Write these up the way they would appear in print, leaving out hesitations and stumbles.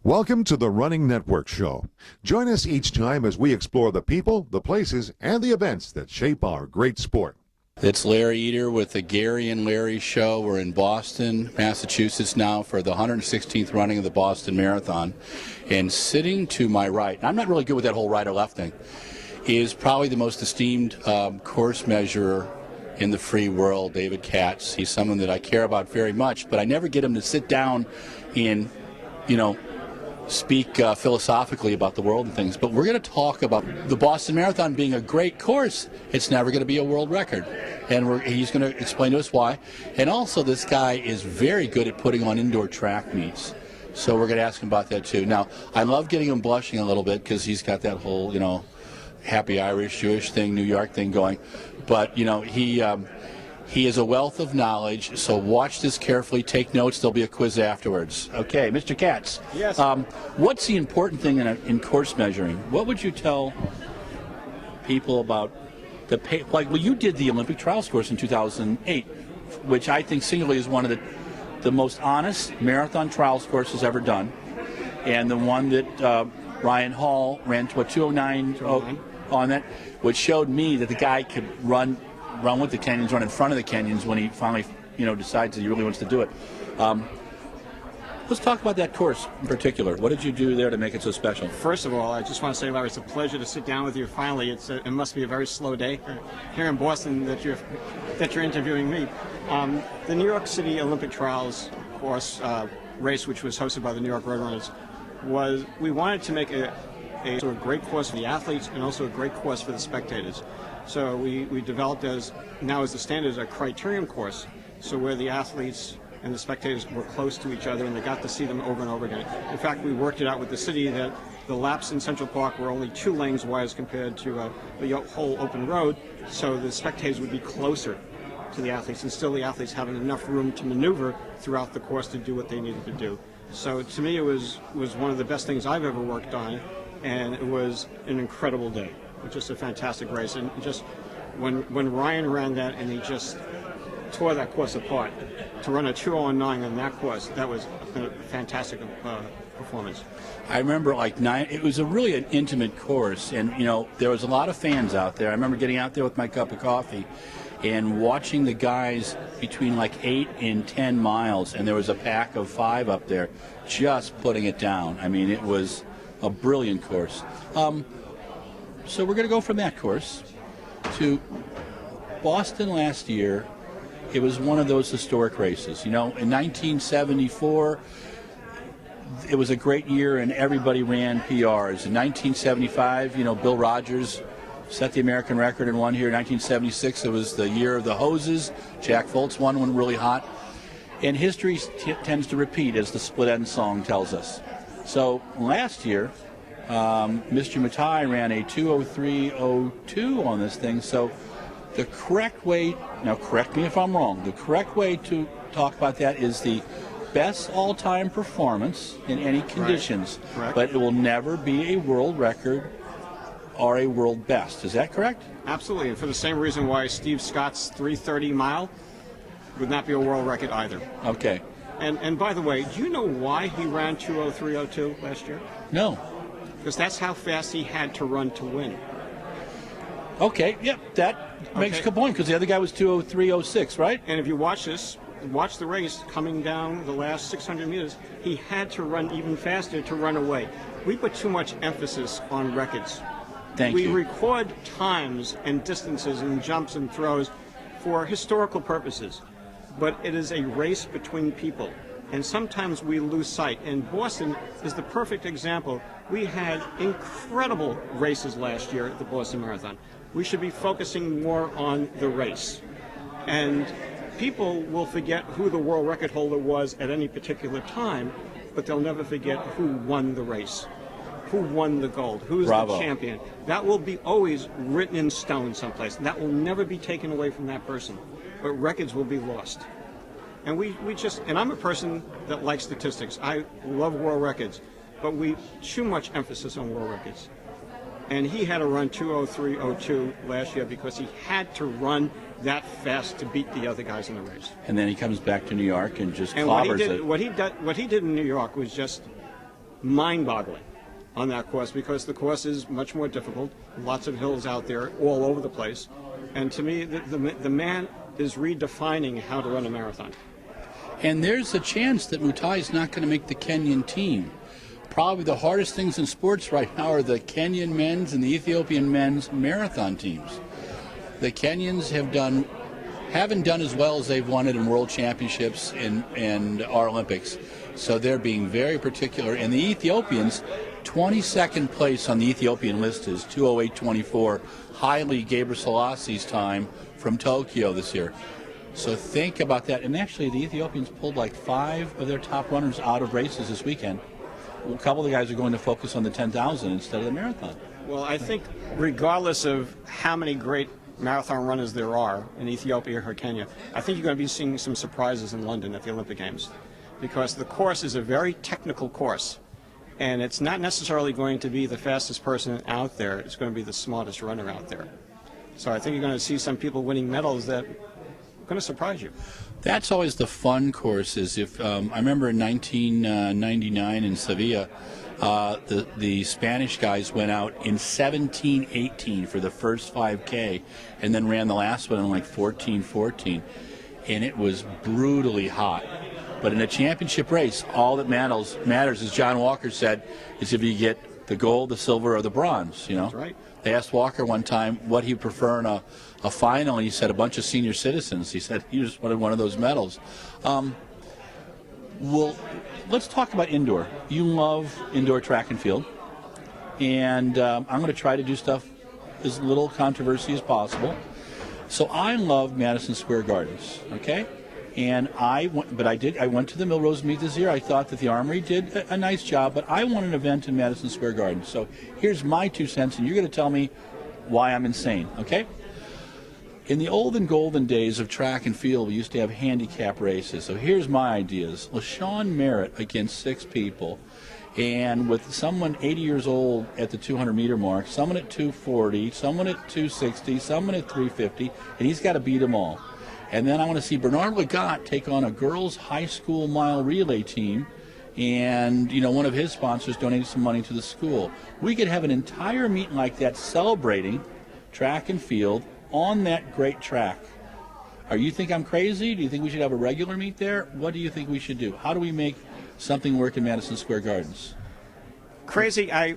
Welcome to the Running Network Show. Join us each time as we explore the people, the places, and the events that shape our great sport. It's Larry Eder with the Gary and Larry Show. We're in Boston, Massachusetts now for the 116th running of the Boston Marathon. And sitting to my right, and I'm not really good with that whole right or left thing, is probably the most esteemed course measurer in the free world, David Katz. He's someone that I care about very much, but I never get him to sit down and, speak philosophically about the world and things. But we're going to talk about the Boston Marathon being a great course. It's never going to be a world record. And he's going to explain to us why. And also, this guy is very good at putting on indoor track meets. So we're going to ask him about that too. Now, I love getting him blushing a little bit because he's got that whole, happy Irish, Jewish thing, New York thing going. But, he is a wealth of knowledge, so watch this carefully. Take notes. There'll be a quiz afterwards. Okay, Mr. Katz. Yes. What's the important thing in course measuring? What would you tell people about you did the Olympic trials course in 2008, which I think singularly is one of the most honest marathon trials courses ever done, and the one that Ryan Hall ran to a 209 on that, which showed me that the guy could run with the canyons, run in front of the canyons when he finally, decides that he really wants to do it. Let's talk about that course in particular. What did you do there to make it so special? First of all, I just want to say, Larry, it's a pleasure to sit down with you finally. It must be a very slow day here in Boston that you're interviewing me. The New York City Olympic Trials course race, which was hosted by the New York Roadrunners, we wanted to make a sort of great course for the athletes and also a great course for the spectators. So we developed as the standard a criterium course, so where the athletes and the spectators were close to each other and they got to see them over and over again. In fact, we worked it out with the city that the laps in Central Park were only 2 lanes wide as compared to the whole open road, so the spectators would be closer to the athletes and still the athletes having enough room to maneuver throughout the course to do what they needed to do. So to me it was one of the best things I've ever worked on, and it was an incredible day. It was just a fantastic race, and just when Ryan ran that and he just tore that course apart, to run a 2:09 on that course, that was a fantastic performance. I remember it was really an intimate course, and there was a lot of fans out there. I remember getting out there with my cup of coffee and watching the guys between 8 and 10 miles, and there was a pack of 5 up there just putting it down. I mean, it was a brilliant course. So we're going to go from that course to Boston last year. It was one of those historic races. In 1974, it was a great year and everybody ran PRs. In 1975, Bill Rogers set the American record and won here. In 1976, it was the year of the hoses. Jack Foltz won one really hot. And history tends to repeat, as the Split End song tells us. So last year, Mr. Matai ran a 2:03:02 on this thing. So the correct way, now correct me if I'm wrong, the correct way to talk about that is the best all-time performance in any conditions. Correct. But it will never be a world record or a world best. Is that correct? Absolutely, and for the same reason why Steve Scott's 3:30 mile would not be a world record either. Okay. And by the way, do you know why he ran 2:03:02 last year? No. Because that's how fast he had to run to win. Okay, yep, that makes a good point, because the other guy was 2:03:06, right? And if you watch the race coming down the last 600 meters, he had to run even faster to run away. We put too much emphasis on records. We record times and distances and jumps and throws for historical purposes, but it is a race between people. And sometimes we lose sight. And Boston is the perfect example. We had incredible races last year at the Boston Marathon. We should be focusing more on the race. And people will forget who the world record holder was at any particular time, but they'll never forget who won the race, who won the gold, who's the champion. That will be always written in stone someplace. That will never be taken away from that person, but records will be lost. And and I'm a person that likes statistics. I love world records, but we too much emphasis on world records. And he had to run 2:03:02 last year because he had to run that fast to beat the other guys in the race. And then he comes back to New York and just clobbers it. What he did in New York was just mind-boggling on that course, because the course is much more difficult, lots of hills out there all over the place. And to me, the man is redefining how to run a marathon. And there's a chance that Mutai is not going to make the Kenyan team. Probably the hardest things in sports right now are the Kenyan men's and the Ethiopian men's marathon teams. The Kenyans haven't done as well as they've wanted in world championships and our Olympics. So they're being very particular. And the Ethiopians, 22nd place on the Ethiopian list is 2:08:24, Haile Gebrselassie time from Tokyo this year. So think about that. And actually, the Ethiopians pulled like 5 of their top runners out of races this weekend. A couple of the guys are going to focus on the 10,000 instead of the marathon. Well, I think regardless of how many great marathon runners there are in Ethiopia or Kenya, I think you're going to be seeing some surprises in London at the Olympic Games, because the course is a very technical course, and it's not necessarily going to be the fastest person out there. It's going to be the smartest runner out there. So I think you're going to see some people winning medals that are going to surprise you. That's always the fun courses. If I remember in 1999 in Sevilla, the Spanish guys went out in 17:18 for the first 5K, and then ran the last one in like 14:14, and it was brutally hot. But in a championship race, all that matters, as John Walker said, is if you get the gold, the silver, or the bronze. You know, that's right. They asked Walker one time what he'd prefer in a final, and he said a bunch of senior citizens. He said he just wanted one of those medals. Well, let's talk about indoor. You love indoor track and field, and I'm going to try to do stuff as little controversy as possible. So I love Madison Square Gardens, okay? And I went to the Millrose meet this year. I thought that the Armory did a nice job, but I want an event in Madison Square Garden. So here's my 2 cents, and you're going to tell me why I'm insane, okay? In the olden golden days of track and field, we used to have handicap races. So here's my ideas. LaShawn Merritt against 6 people, and with someone 80 years old at the 200-meter mark, someone at 240, someone at 260, someone at 350, and he's got to beat them all. And then I want to see Bernard Lagat take on a girls' high school mile relay team, and one of his sponsors donated some money to the school. We could have an entire meet like that celebrating track and field on that great track. You think I'm crazy? Do you think we should have a regular meet there? What do you think we should do? How do we make something work in Madison Square Gardens? Crazy, I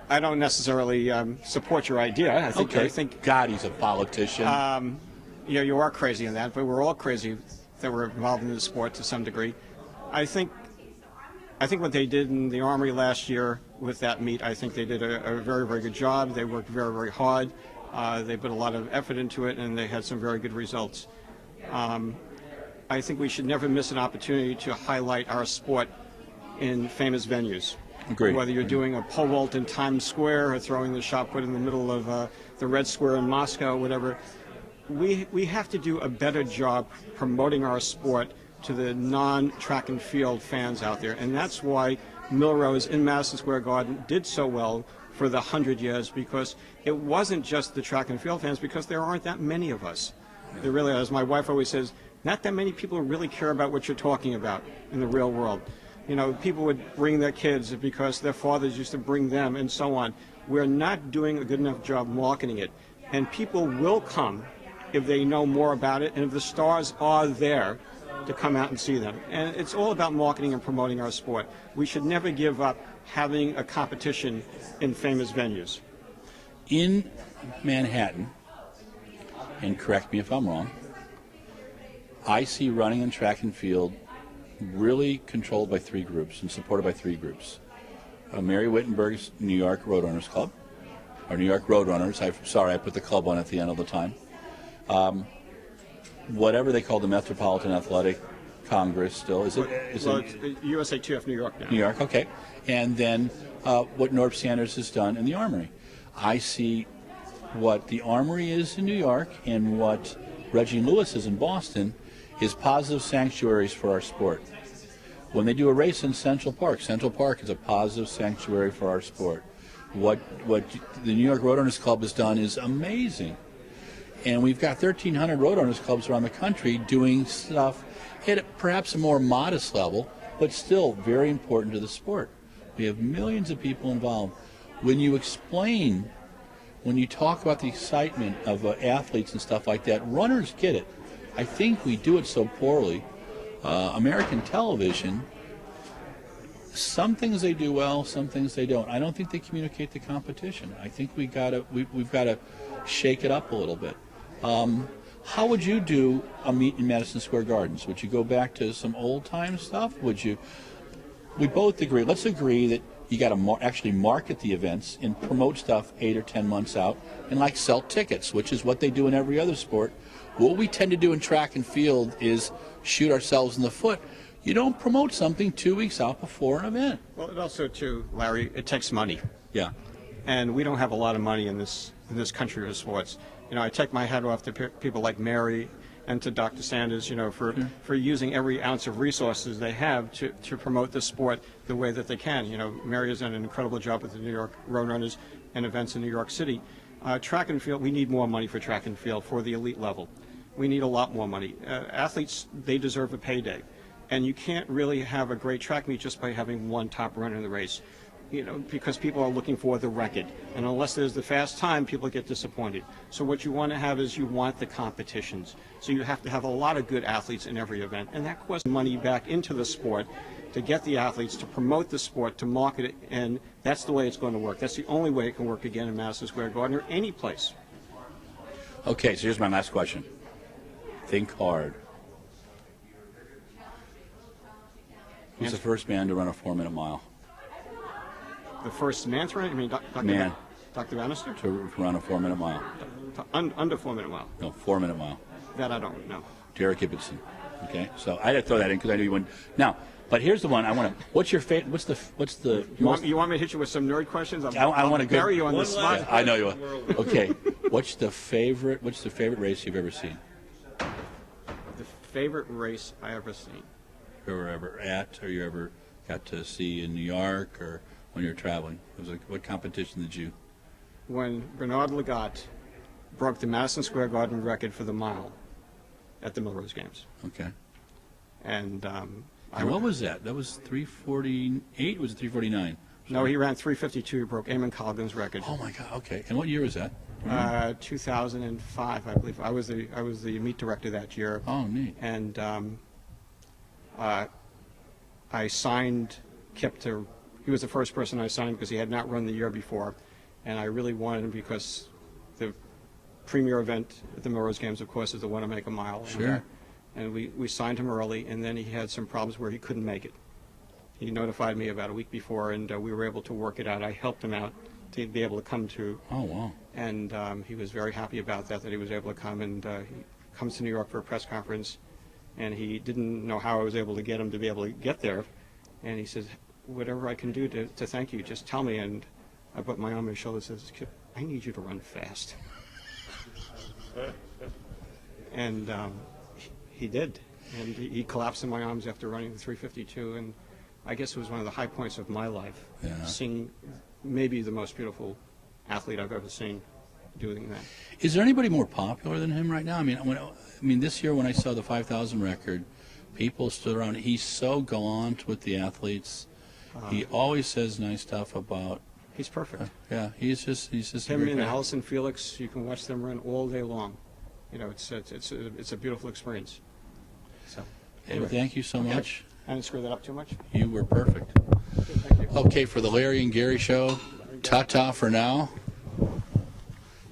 don't necessarily support your idea. I think God, he's a politician. You are crazy in that, but we're all crazy that we're involved in the sport to some degree. I think what they did in the Armory last year with that meet, I think they did a very, very good job. They worked very, very hard. They put a lot of effort into it, and they had some very good results. I think we should never miss an opportunity to highlight our sport in famous venues. Agreed. Whether you're doing a pole vault in Times Square or throwing the shot put in the middle of the Red Square in Moscow, whatever. We have to do a better job promoting our sport to the non-track and field fans out there. And that's why Millrose in Madison Square Garden did so well for the 100 years, because it wasn't just the track and field fans, because there aren't that many of us. There really, as my wife always says, not that many people really care about what you're talking about in the real world. People would bring their kids because their fathers used to bring them and so on. We're not doing a good enough job marketing it. And people will come if they know more about it, and if the stars are there to come out and see them. And it's all about marketing and promoting our sport. We should never give up having a competition in famous venues. In Manhattan, and correct me if I'm wrong, I see running and track and field really controlled by 3 groups and supported by 3 groups. Mary Wittenberg's New York Roadrunners Club, or New York Roadrunners. I'm sorry, I put the club on at the end all the time. Whatever they call the Metropolitan Athletic Congress still. Is it USATF New York now. New York, okay. And then what Norb Sanders has done in the Armory. I see what the Armory is in New York and what Reggie Lewis is in Boston is positive sanctuaries for our sport. When they do a race in Central Park is a positive sanctuary for our sport. What the New York Roadrunners Club has done is amazing. And we've got 1,300 Roadrunners Clubs around the country doing stuff at perhaps a more modest level, but still very important to the sport. We have millions of people involved. When you talk about the excitement of athletes and stuff like that, runners get it. I think we do it so poorly. American television, some things they do well, some things they don't. I don't think they communicate the competition. I think we've got to shake it up a little bit. How would you do a meet in Madison Square Gardens? Would you go back to some old time stuff? Would you? We both agree. Let's agree that you got to actually market the events and promote stuff 8 or 10 months out, and like sell tickets, which is what they do in every other sport. What we tend to do in track and field is shoot ourselves in the foot. You don't promote something 2 weeks out before an event. Well, it also, too, Larry, it takes money. Yeah. And we don't have a lot of money in this country of sports. You know, I take my hat off to people like Mary and to Dr. Sanders, you know, for using every ounce of resources they have to promote the sport the way that they can. You know, Mary has done an incredible job with the New York Roadrunners and events in New York City. Track and field, we need more money for track and field for the elite level. We need a lot more money. Athletes, they deserve a payday. And you can't really have a great track meet just by having one top runner in the race, you know, because people are looking for the record. And unless there's the fast time, people get disappointed. So what you want to have is you want the competitions. So you have to have a lot of good athletes in every event. And that costs money back into the sport to get the athletes, to promote the sport, to market it. And that's the way it's going to work. That's the only way it can work again in Madison Square Garden or any place. Okay, so here's my last question. Think hard. Who's the first man to run a 4-minute mile? The first man to run? You mean Dr. Bannister? To run a 4-minute mile. Under 4-minute mile? No, 4-minute mile. That I don't know. Derek Ibbotson. Okay, so I had to throw that in because I knew you wouldn't. Now, but here's the one I want to. What's your favorite? What's the? You want me to hit you with some nerd questions? I want to bury you on the spot. Yeah, I know you will. Okay, what's the favorite race you've ever seen? The favorite race I ever seen. You were ever at, or you ever got to see in New York, or when you're traveling? It was like, what competition did you? When Bernard Lagat broke the Madison Square Garden record for the mile at the Melrose Games. Okay. And what was that? That was 3:48. Was it 3:49? No, he ran 3:52. He broke Eamon Colgan's record. Oh my God. Okay. And what year was that? 2005, I believe. I was the meet director that year. Oh, neat. And I signed Kip to. He was the first person I signed because he had not run the year before, and I really wanted him because the premier event at the Melrose Games, of course, is the one to make a mile. Sure. And we signed him early, and then he had some problems where he couldn't make it. He notified me about a week before, and we were able to work it out. I helped him out to be able to come to. Oh, wow. And he was very happy about that he was able to come, and he comes to New York for a press conference, and he didn't know how I was able to get him to be able to get there. And he says, whatever I can do to thank you, just tell me. And I put my arm on his shoulder and says, Kip, I need you to run fast. And he did. And he collapsed in my arms after running the 3:52. And I guess it was one of the high points of my life, seeing maybe the most beautiful athlete I've ever seen doing that. Is there anybody more popular than him right now? I mean, this year when I saw the 5,000 record, people stood around. He's so gallant with the athletes. He always says nice stuff about. He's perfect. He's just him and Allison Felix. You can watch them run all day long. You know, it's a beautiful experience. So, anyway. Thank you so much. I didn't screw that up too much. You were perfect. Thank you. Okay, for the Larry and Gary show, ta-ta for now.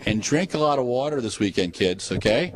And drink a lot of water this weekend, kids, okay?